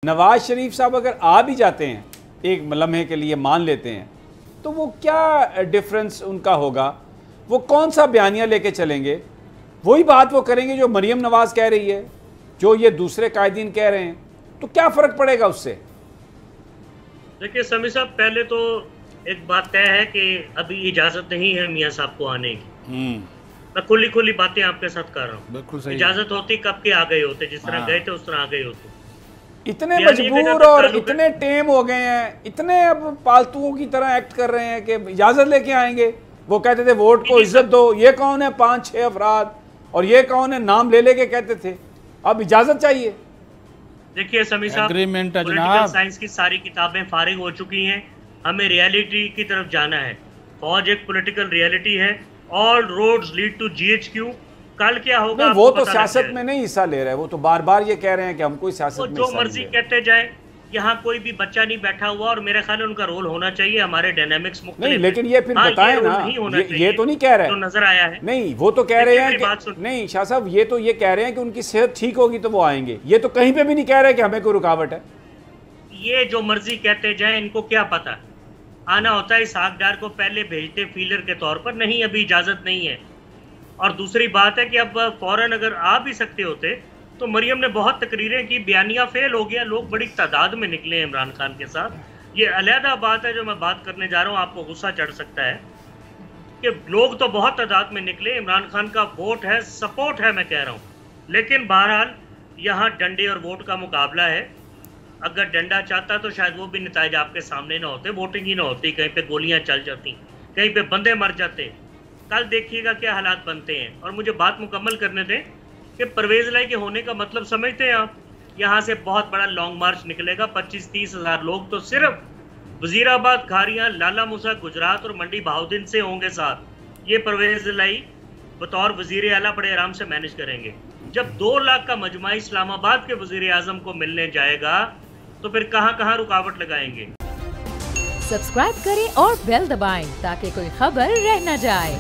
नवाज शरीफ साहब अगर आ भी जाते हैं, एक लम्हे के लिए मान लेते हैं, तो वो क्या डिफरेंस उनका होगा? वो कौन सा बयानिया लेके चलेंगे? वही बात वो करेंगे जो मरियम नवाज कह रही है, जो ये दूसरे कायदीन कह रहे हैं, तो क्या फ़र्क पड़ेगा उससे? देखिए समी साहब, पहले तो एक बात तय है कि अभी इजाज़त नहीं है मियाँ साहब को आने की। मैं खुली खुली बातें आपके साथ कर रहा हूँ। बिल्कुल सही। इजाज़त होती कब के आ गए होते, जिस तरह गए थे उस तरह आ गए होते। इतने मजबूर और इतने टेम हो गए हैं, इतने अब पालतुओं की तरह एक्ट कर रहे हैं कि इजाज़त लेके आएंगे। वो कहते थे वोट को इज्जत दो, ये कौन है 5-6 अफराद, और ये कौन है नाम ले लेके कहते थे, अब इजाज़त चाहिए। देखिए समी साहब, पॉलिटिकल साइंस की सारी किताबें फारिग हो चुकी हैं, हमें रियलिटी की तरफ जाना है। फौज एक पॉलिटिकल रियलिटी है, all roads lead to GHQ. कल क्या होगा वो तो सियासत में नहीं हिस्सा ले रहे हैं, वो तो बार बार ये कह रहे हैं कि हम कोई सियासत में जो मर्जी कहते जाए, यहाँ कोई भी बच्चा नहीं बैठा हुआ, और मेरे ख्याल में उनका रोल होना चाहिए। हमारे डायनामिक्स नहीं, लेकिन ये फिर बताएं ना, ये तो नहीं कह रहे, तो नजर आया है। नहीं, वो तो कह रहे हैं कि नहीं शाह साहब, ये तो ये कह रहे हैं कि उनकी सेहत ठीक होगी तो वो आएंगे। ये तो कहीं पे भी नहीं कह रहे कि हमें कोई रुकावट है। ये जो मर्जी कहते जाए, इनको क्या पता। आना होता है इसहाक डार को पहले भेजते फीलर के तौर पर, नहीं अभी इजाजत नहीं है। और दूसरी बात है कि अब फौरन अगर आ भी सकते होते तो मरियम ने बहुत तकरीरें की, बयानिया फेल हो गया, लोग बड़ी तादाद में निकले इमरान खान के साथ। ये अलहदा बात है जो मैं बात करने जा रहा हूँ, आपको गुस्सा चढ़ सकता है कि लोग तो बहुत तादाद में निकले, इमरान खान का वोट है, सपोर्ट है, मैं कह रहा हूँ। लेकिन बहरहाल यहाँ डंडे और वोट का मुकाबला है। अगर डंडा चाहता तो शायद वो भी नतीज आपके सामने ना होते, वोटिंग ही ना होती, कहीं पे गोलियां चल जाती, कहीं पे बंदे मर जाते। कल देखिएगा क्या हालात बनते हैं। और मुझे बात मुकम्मल करने दें कि परवेज लाई के होने का मतलब समझते हैं आप? यहाँ से बहुत बड़ा लॉन्ग मार्च निकलेगा, 25-30 हज़ार लोग तो सिर्फ वजीराबाद, खारियाँ, लाला मूसा, गुजरात और मंडी बहाउद्दीन से होंगे साथ। ये परवेज लाई बतौर वजीर आला बड़े आराम से मैनेज करेंगे। जब 2 लाख का मजमा इस्लामाबाद के वजीर आजम को मिलने जाएगा तो फिर कहाँ रुकावट लगाएंगे। सब्सक्राइब करें और बेल दबाएं ताकि कोई खबर रह न जाए।